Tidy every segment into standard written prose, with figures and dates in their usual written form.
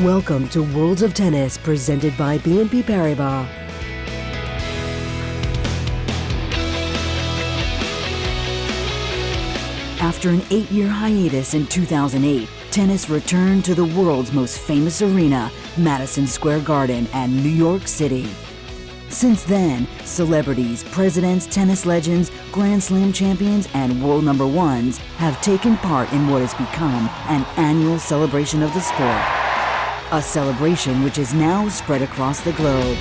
Welcome to Worlds of Tennis, presented by BNP Paribas. After an 8-year hiatus in 2008, tennis returned to the world's most famous arena, Madison Square Garden and New York City. Since then, celebrities, presidents, tennis legends, Grand Slam champions, and world number ones have taken part in what has become an annual celebration of the sport. A celebration which is now spread across the globe.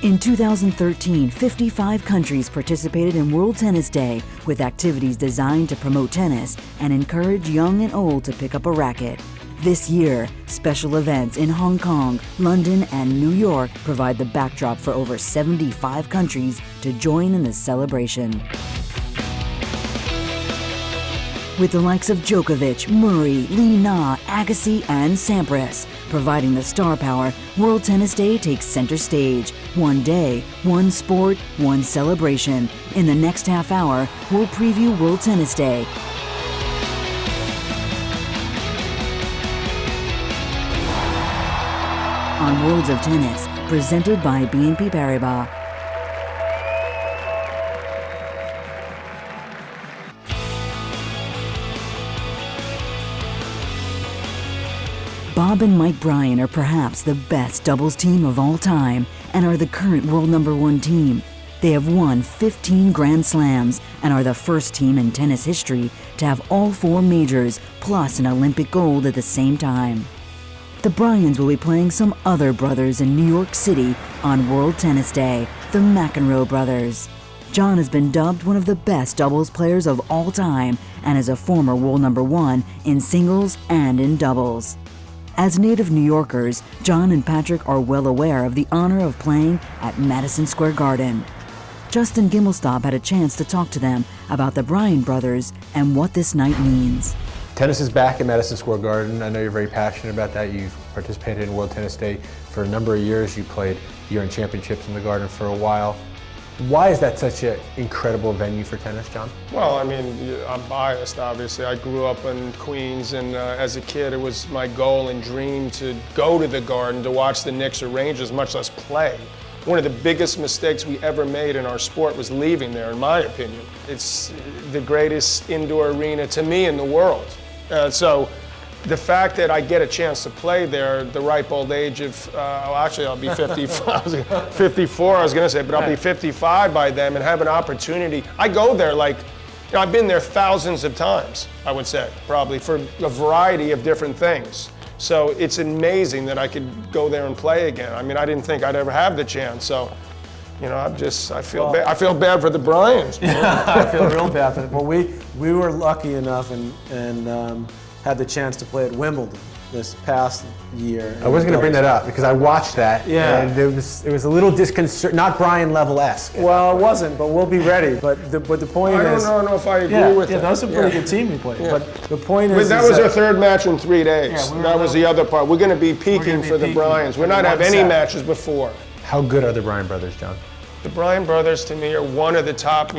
In 2013, 55 countries participated in World Tennis Day with activities designed to promote tennis and encourage young and old to pick up a racket. This year, special events in Hong Kong, London, and New York provide the backdrop for over 75 countries to join in the celebration. With the likes of Djokovic, Murray, Li Na, Agassi, and Sampras providing the star power, World Tennis Day takes center stage. One day, one sport, one celebration. In the next half hour, we'll preview World Tennis Day. On Worlds of Tennis, presented by BNP Paribas. Bob and Mike Bryan are perhaps the best doubles team of all time and are the current world number one team. They have won 15 Grand Slams and are the first team in tennis history to have all 4 majors plus an Olympic gold at the same time. The Bryans will be playing some other brothers in New York City on World Tennis Day, the McEnroe brothers. John has been dubbed one of the best doubles players of all time and is a former world number one in singles and in doubles. As native New Yorkers, John and Patrick are well aware of the honor of playing at Madison Square Garden. Justin Gimelstob had a chance to talk to them about the Bryan brothers and what this night means. Tennis is back at Madison Square Garden. I know you're very passionate about that. You've participated in World Tennis Day for a number of years. You played year-end championships in the Garden for a while. Why is that such an incredible venue for tennis, John? Well, I mean, I'm biased, obviously. I grew up in Queens, and as a kid, it was my goal and dream to go to the Garden to watch the Knicks or Rangers, much less play. One of the biggest mistakes we ever made in our sport was leaving there, in my opinion. It's the greatest indoor arena to me in the world. So the fact that I get a chance to play there, the ripe old age of, actually I'll be 55, 54 I was gonna say, but I'll be 55 by then and have an opportunity. I go there like, you know, I've been there thousands of times, I would say, probably for a variety of different things. So it's amazing that I could go there and play again. I mean, I didn't think I'd ever have the chance, so. You know, I feel bad for the Bryans. Yeah, I feel real bad for them. Well, we were lucky enough and had the chance to play at Wimbledon this past year. I was going to bring that up because I watched that. Yeah. And it was a little disconcert, not Bryan level-esque. Well, it wasn't, but we'll be ready. But the point is, I don't know if I agree with that. Yeah, that was a pretty good team we played. Yeah. But the point is, that was our third match in 3 days. Yeah, that was the other part. We're going to be peaking for the Bryans. We're not have any matches before. How good are the Bryan brothers, John? The Bryan brothers, to me, are one of the top,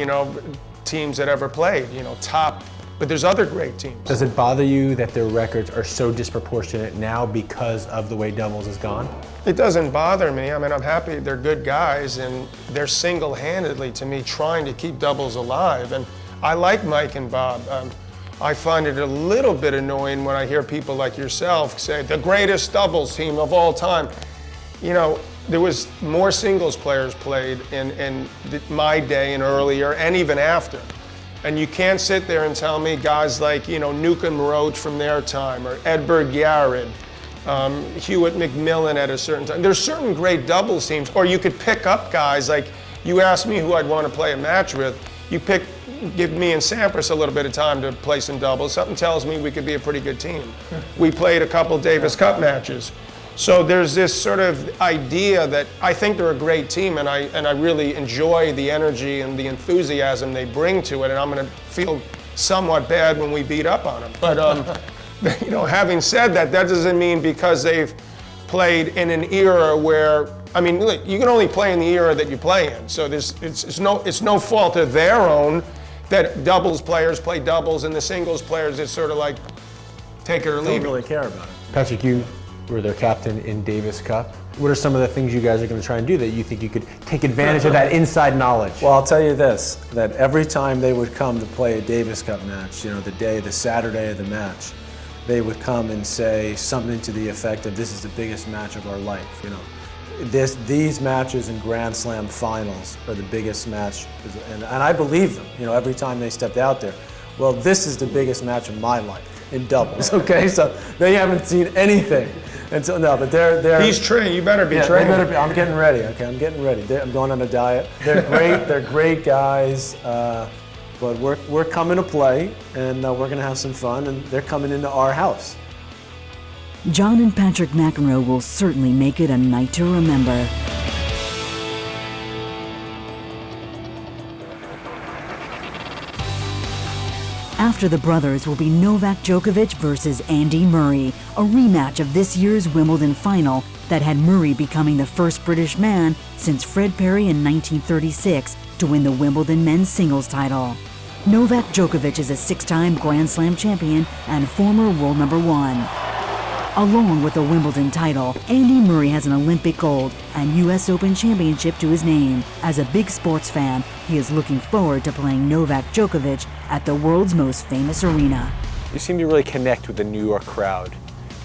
teams that ever played. Top. But there's other great teams. Does it bother you that their records are so disproportionate now because of the way doubles has gone? It doesn't bother me. I mean, I'm happy they're good guys, and they're single-handedly, to me, trying to keep doubles alive. And I like Mike and Bob. I find it a little bit annoying when I hear people like yourself say, the greatest doubles team of all time. There was more singles players played in my day and earlier, and even after. And you can't sit there and tell me guys like, Newcomb Roach from their time, or Edberg Yared, Hewitt McMillan at a certain time. There's certain great doubles teams, or you could pick up guys like, you asked me who I'd want to play a match with, give me and Sampras a little bit of time to play some doubles. Something tells me we could be a pretty good team. We played a couple Davis Cup matches. So there's this sort of idea that I think they're a great team, and I really enjoy the energy and the enthusiasm they bring to it, and I'm going to feel somewhat bad when we beat up on them. But having said that, that doesn't mean because they've played in an era where, I mean, look, you can only play in the era that you play in. So it's no fault of their own that doubles players play doubles, and the singles players, it's sort of like take it or leave it. Don't really care about it. Patrick, you were their captain in Davis Cup. What are some of the things you guys are going to try and do that you think you could take advantage of that inside knowledge? Well, I'll tell you this, that every time they would come to play a Davis Cup match, the Saturday of the match, they would come and say something to the effect of, this is the biggest match of our life. These matches in Grand Slam finals are the biggest match, and I believe them, every time they stepped out there. Well, this is the biggest match of my life in doubles, okay? So they haven't seen anything. And so, no, but they're... He's trained, you better be yeah, trained. They better be, I'm getting ready, okay? I'm getting ready. I'm going on a diet. They're great, they're great guys, but we're coming to play, and we're gonna have some fun, and they're coming into our house. John and Patrick McEnroe will certainly make it a night to remember. After the brothers will be Novak Djokovic versus Andy Murray, a rematch of this year's Wimbledon final that had Murray becoming the first British man since Fred Perry in 1936 to win the Wimbledon men's singles title. Novak Djokovic is a six-time Grand Slam champion and former world number one. Along with the Wimbledon title, Andy Murray has an Olympic gold and U.S. Open championship to his name. As a big sports fan, he is looking forward to playing Novak Djokovic at the world's most famous arena. You seem to really connect with the New York crowd.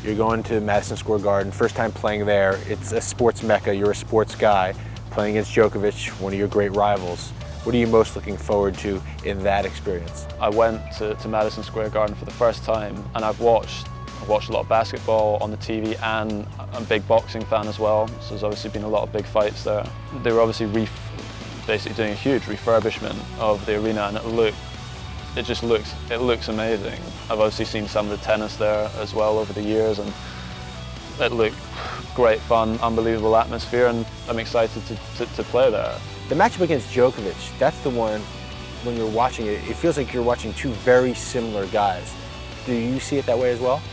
You're going to Madison Square Garden, first time playing there. It's a sports mecca, you're a sports guy, playing against Djokovic, one of your great rivals. What are you most looking forward to in that experience? I went to Madison Square Garden for the first time, and I've watched a lot of basketball on the TV, and I'm a big boxing fan as well, so there's obviously been a lot of big fights there. They were obviously basically doing a huge refurbishment of the arena, and it looks amazing. I've obviously seen some of the tennis there as well over the years, and it looked great fun, unbelievable atmosphere, and I'm excited to play there. The matchup against Djokovic, that's the one, when you're watching it, it feels like you're watching two very similar guys. Do you see it that way as well?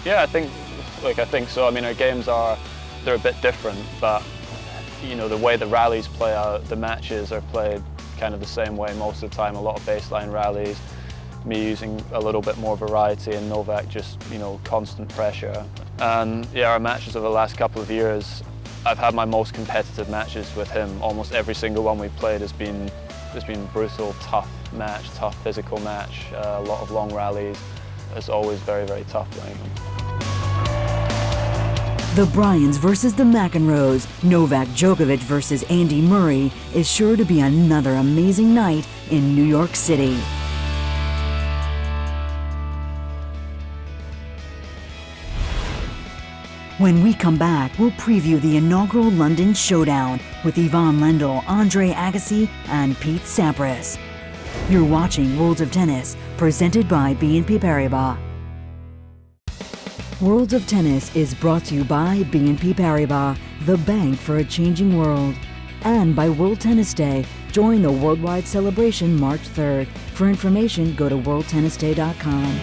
Yeah, I think so. I mean, our games they're a bit different, but the way the rallies play out, the matches are played kind of the same way most of the time. A lot of baseline rallies, me using a little bit more variety, and Novak just constant pressure. And yeah, our matches over the last couple of years, I've had my most competitive matches with him. Almost every single one we've played has been brutal, tough match, tough physical match, a lot of long rallies. It's always very, very tough playing him. The Bryans versus the McEnroes, Novak Djokovic versus Andy Murray is sure to be another amazing night in New York City. When we come back, we'll preview the inaugural London Showdown with Ivan Lendl, Andre Agassi, and Pete Sampras. You're watching Worlds of Tennis, presented by BNP Paribas. Worlds of Tennis is brought to you by BNP Paribas, the bank for a changing world. And by World Tennis Day. Join the worldwide celebration March 3rd. For information, go to worldtennisday.com.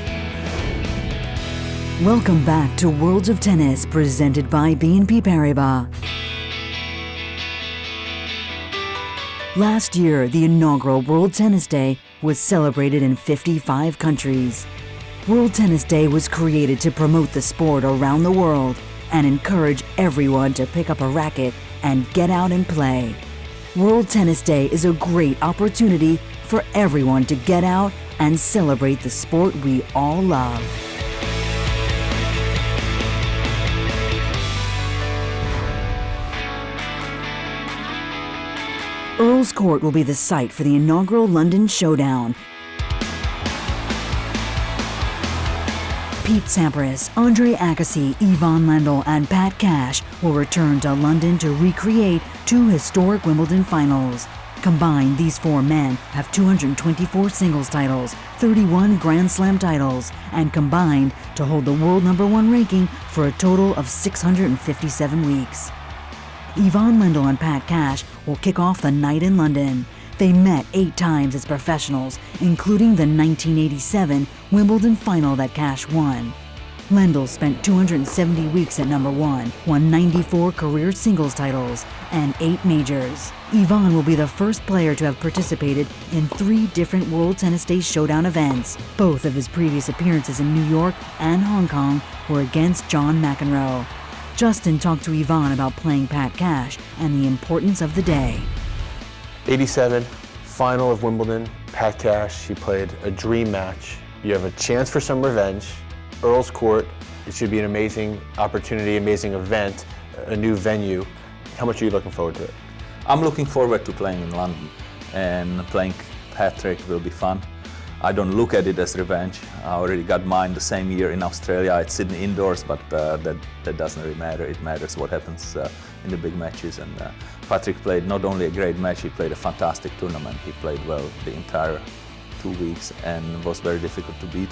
Welcome back to Worlds of Tennis, presented by BNP Paribas. Last year, the inaugural World Tennis Day was celebrated in 55 countries. World Tennis Day was created to promote the sport around the world and encourage everyone to pick up a racket and get out and play. World Tennis Day is a great opportunity for everyone to get out and celebrate the sport we all love. Earl's Court will be the site for the inaugural London Showdown. Pete Sampras, Andre Agassi, Ivan Lendl, and Pat Cash will return to London to recreate two historic Wimbledon finals. Combined, these four men have 224 singles titles, 31 Grand Slam titles, and combined to hold the world #1 ranking for a total of 657 weeks. Ivan Lendl and Pat Cash will kick off the night in London. They met 8 times as professionals, including the 1987 Wimbledon final that Cash won. Lendl spent 270 weeks at number 1, won 94 career singles titles, and 8 majors. Ivan will be the first player to have participated in 3 different World Tennis Day Showdown events. Both of his previous appearances in New York and Hong Kong were against John McEnroe. Justin talked to Ivan about playing Pat Cash and the importance of the day. 87, final of Wimbledon, Pat Cash, he played a dream match. You have a chance for some revenge. Earl's Court, it should be an amazing opportunity, amazing event, a new venue. How much are you looking forward to it? I'm looking forward to playing in London, and playing Patrick will be fun. I don't look at it as revenge. I already got mine the same year in Australia at Sydney indoors, but that doesn't really matter. It matters what happens in the big matches. And Patrick played not only a great match, he played a fantastic tournament. He played well the entire 2 weeks and was very difficult to beat.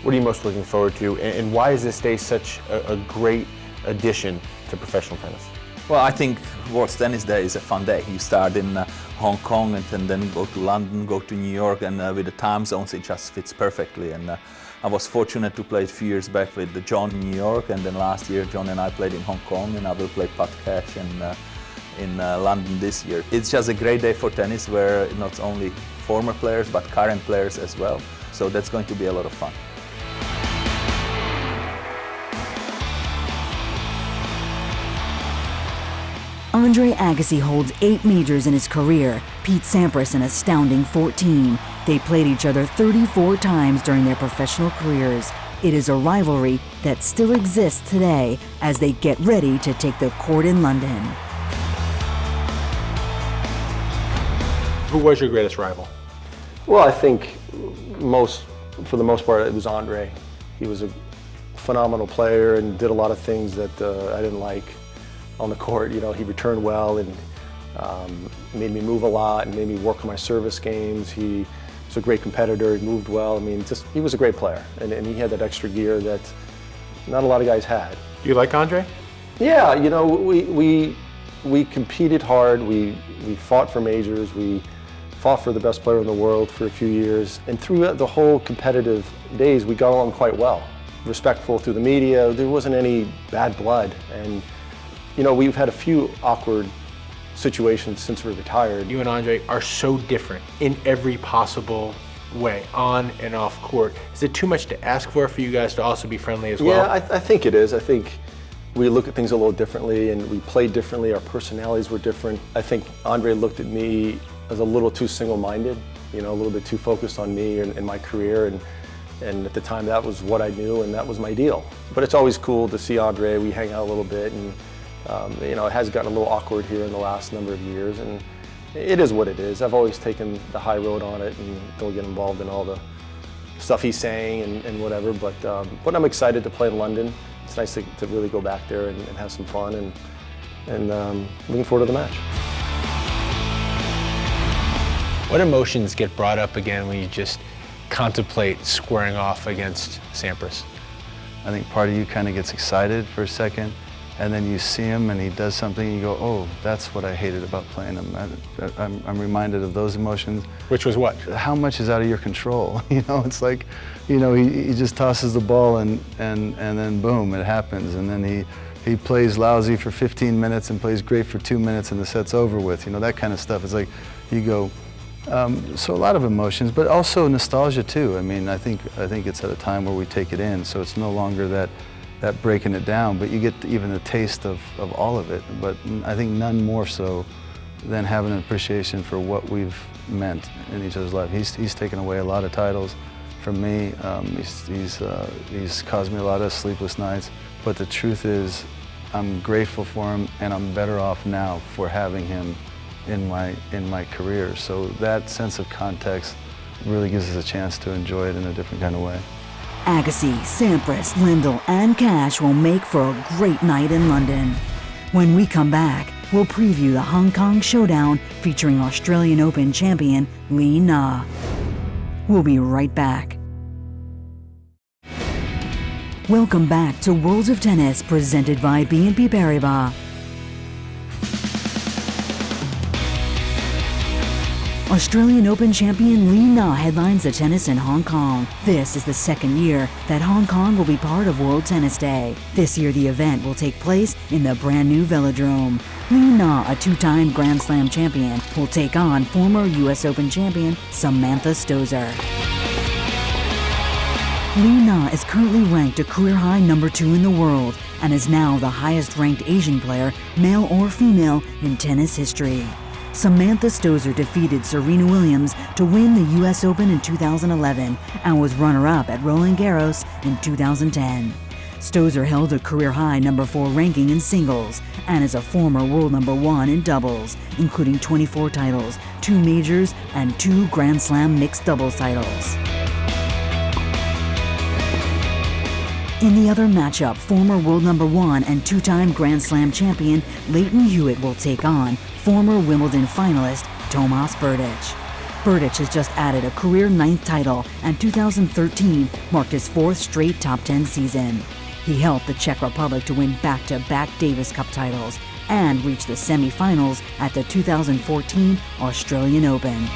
What are you most looking forward to, and why is this day such a great addition to professional tennis? Well, I think World Tennis Day is a fun day. You start in Hong Kong and then go to London, go to New York, and with the time zones it just fits perfectly. And I was fortunate to play a few years back with John in New York, and then last year John and I played in Hong Kong, and I will play Pat Cash in London this year. It's just a great day for tennis where not only former players but current players as well. So that's going to be a lot of fun. Andre Agassi holds 8 majors in his career, Pete Sampras an astounding 14. They played each other 34 times during their professional careers. It is a rivalry that still exists today as they get ready to take the court in London. Who was your greatest rival? Well, I think for the most part, it was Andre. He was a phenomenal player and did a lot of things that I didn't like on the court. You know, he returned well and made me move a lot and made me work on my service games. He was a great competitor, he moved well. I mean, he was a great player, and he had that extra gear that not a lot of guys had. Do you like Andre? Yeah, you know, we competed hard, we fought for majors, we fought for the best player in the world for a few years, and throughout the whole competitive days, we got along quite well. Respectful through the media, there wasn't any bad blood, and you know, we've had a few awkward situations since we retired. You and Andre are so different in every possible way, on and off court. Is it too much to ask for you guys to also be friendly as well? Yeah, I think it is. I think we look at things a little differently and we play differently. Our personalities were different. I think Andre looked at me as a little too single-minded, you know, a little bit too focused on me and my career. And at the time, that was what I knew and that was my deal. But it's always cool to see Andre. We hang out a little bit, and you know, it has gotten a little awkward here in the last number of years, and it is what it is. I've always taken the high road on it and don't get involved in all the stuff he's saying and whatever, but I'm excited to play in London. It's nice to really go back there and have some fun, and looking forward to the match. What emotions get brought up again when you just contemplate squaring off against Sampras? I think part of you kind of gets excited for a second, and then you see him and he does something and you go, oh, that's what I hated about playing him. I'm reminded of those emotions. Which was what? How much is out of your control? You know, it's like, you know, he just tosses the ball and then boom, it happens. And then he plays lousy for 15 minutes and plays great for 2 minutes and the set's over with. You know, that kind of stuff. It's like, you go, so a lot of emotions, but also nostalgia too. I mean, I think it's at a time where we take it in, so it's no longer that breaking it down, but you get even the taste of all of it. But I think none more so than having an appreciation for what we've meant in each other's life. He's taken away a lot of titles from me. He's caused me a lot of sleepless nights. But the truth is, I'm grateful for him, and I'm better off now for having him in my career. So that sense of context really gives us a chance to enjoy it in a different kind of way. Agassi, Sampras, Lendl, and Cash will make for a great night in London. When we come back, we'll preview the Hong Kong Showdown featuring Australian Open champion Li Na. We'll be right back. Welcome back to World of Tennis, presented by BNP Paribas. Australian Open champion Li Na headlines the tennis in Hong Kong. This is the second year that Hong Kong will be part of World Tennis Day. This year the event will take place in the brand new Velodrome. Li Na, a two-time Grand Slam champion, will take on former US Open champion Samantha Stosur. Li Na is currently ranked a career-high number 2 in the world and is now the highest-ranked Asian player, male or female, in tennis history. Samantha Stosur defeated Serena Williams to win the US Open in 2011 and was runner-up at Roland Garros in 2010. Stosur held a career-high number 4 ranking in singles and is a former world number 1 in doubles, including 24 titles, 2 majors, and 2 Grand Slam mixed doubles titles. In the other matchup, former world number 1 and 2-time Grand Slam champion Lleyton Hewitt will take on former Wimbledon finalist Tomas Berdych. Berdych has just added a career 9th title, and 2013 marked his 4th straight top 10 season. He helped the Czech Republic to win back-to-back Davis Cup titles and reach the semi-finals at the 2014 Australian Open.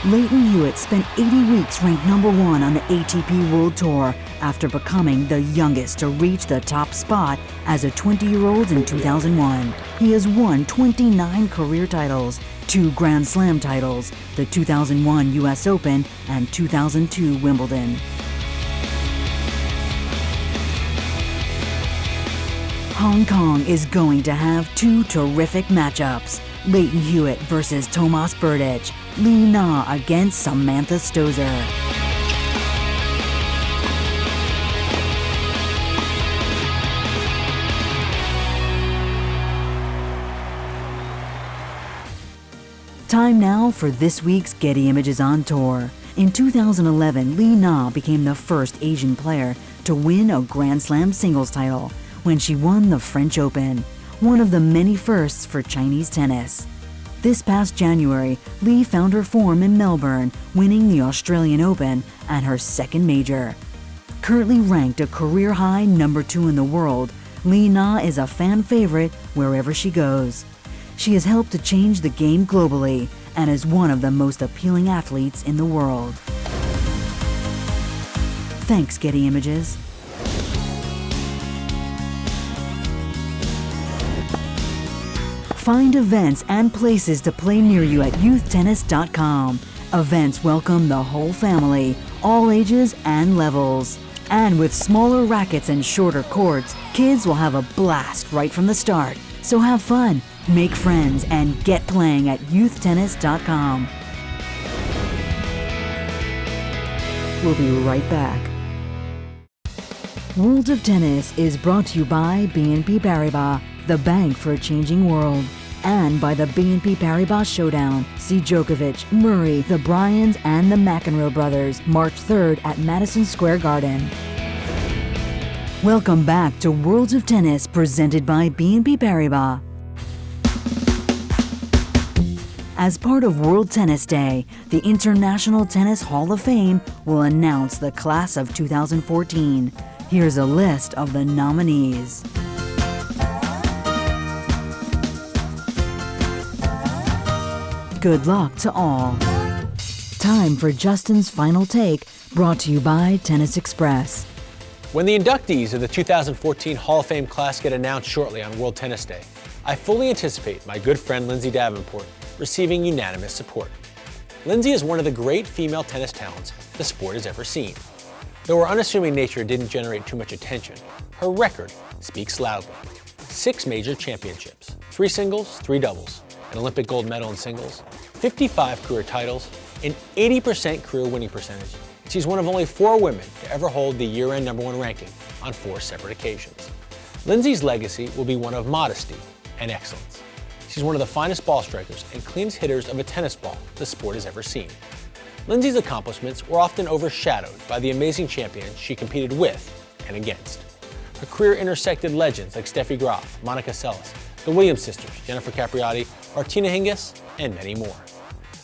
Lleyton Hewitt spent 80 weeks ranked number 1 on the ATP World Tour after becoming the youngest to reach the top spot as a 20-year-old in 2001. He has won 29 career titles, 2 Grand Slam titles, the 2001 US Open and 2002 Wimbledon. Hong Kong is going to have 2 terrific matchups. Lleyton Hewitt versus Tomas Berdych, Li Na against Samantha Stosur. Time now for this week's Getty Images on Tour. In 2011, Li Na became the first Asian player to win a Grand Slam singles title when she won the French Open, one of the many firsts for Chinese tennis. This past January, Li found her form in Melbourne, winning the Australian Open and her second major. Currently ranked a career-high number 2 in the world, Li Na is a fan favorite wherever she goes. She has helped to change the game globally and is one of the most appealing athletes in the world. Thanks, Getty Images. Find events and places to play near you at youthtennis.com. Events welcome the whole family, all ages and levels. And with smaller rackets and shorter courts, kids will have a blast right from the start. So have fun, make friends, and get playing at youthtennis.com. We'll be right back. World of Tennis is brought to you by BNP Paribas, the bank for a changing world. And by the BNP Paribas Showdown. See Djokovic, Murray, the Bryans, and the McEnroe brothers March 3rd at Madison Square Garden. Welcome back to Worlds of Tennis presented by BNP Paribas. As part of World Tennis Day, the International Tennis Hall of Fame will announce the class of 2014. Here's a list of the nominees. Good luck to all. Time for Justin's Final Take, brought to you by Tennis Express. When the inductees of the 2014 Hall of Fame class get announced shortly on World Tennis Day, I fully anticipate my good friend Lindsay Davenport receiving unanimous support. Lindsay is one of the great female tennis talents the sport has ever seen. Though her unassuming nature didn't generate too much attention, her record speaks loudly. 6 major championships, 3 singles, 3 doubles, an Olympic gold medal in singles, 55 career titles, an 80% career winning percentage. She's one of only 4 women to ever hold the year-end number 1 ranking on 4 separate occasions. Lindsay's legacy will be one of modesty and excellence. She's one of the finest ball strikers and cleanest hitters of a tennis ball the sport has ever seen. Lindsay's accomplishments were often overshadowed by the amazing champions she competed with and against. Her career intersected legends like Steffi Graf, Monica Seles, the Williams sisters, Jennifer Capriati, Martina Hingis, and many more.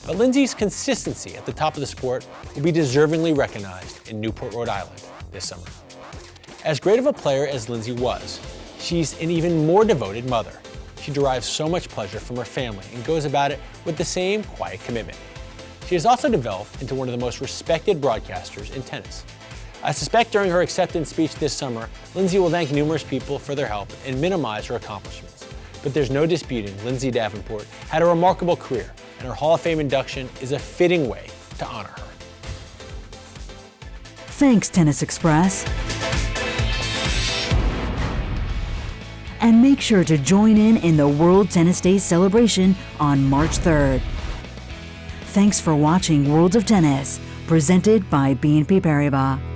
But Lindsay's consistency at the top of the sport will be deservingly recognized in Newport, Rhode Island this summer. As great of a player as Lindsay was, she's an even more devoted mother. she derives so much pleasure from her family and goes about it with the same quiet commitment. She has also developed into one of the most respected broadcasters in tennis. I suspect during her acceptance speech this summer, Lindsay will thank numerous people for their help and minimize her accomplishments. But there's no disputing Lindsay Davenport had a remarkable career, and her Hall of Fame induction is a fitting way to honor her. Thanks, Tennis Express. And make sure to join in the World Tennis Day celebration on March 3rd. Thanks for watching World of Tennis, presented by BNP Paribas.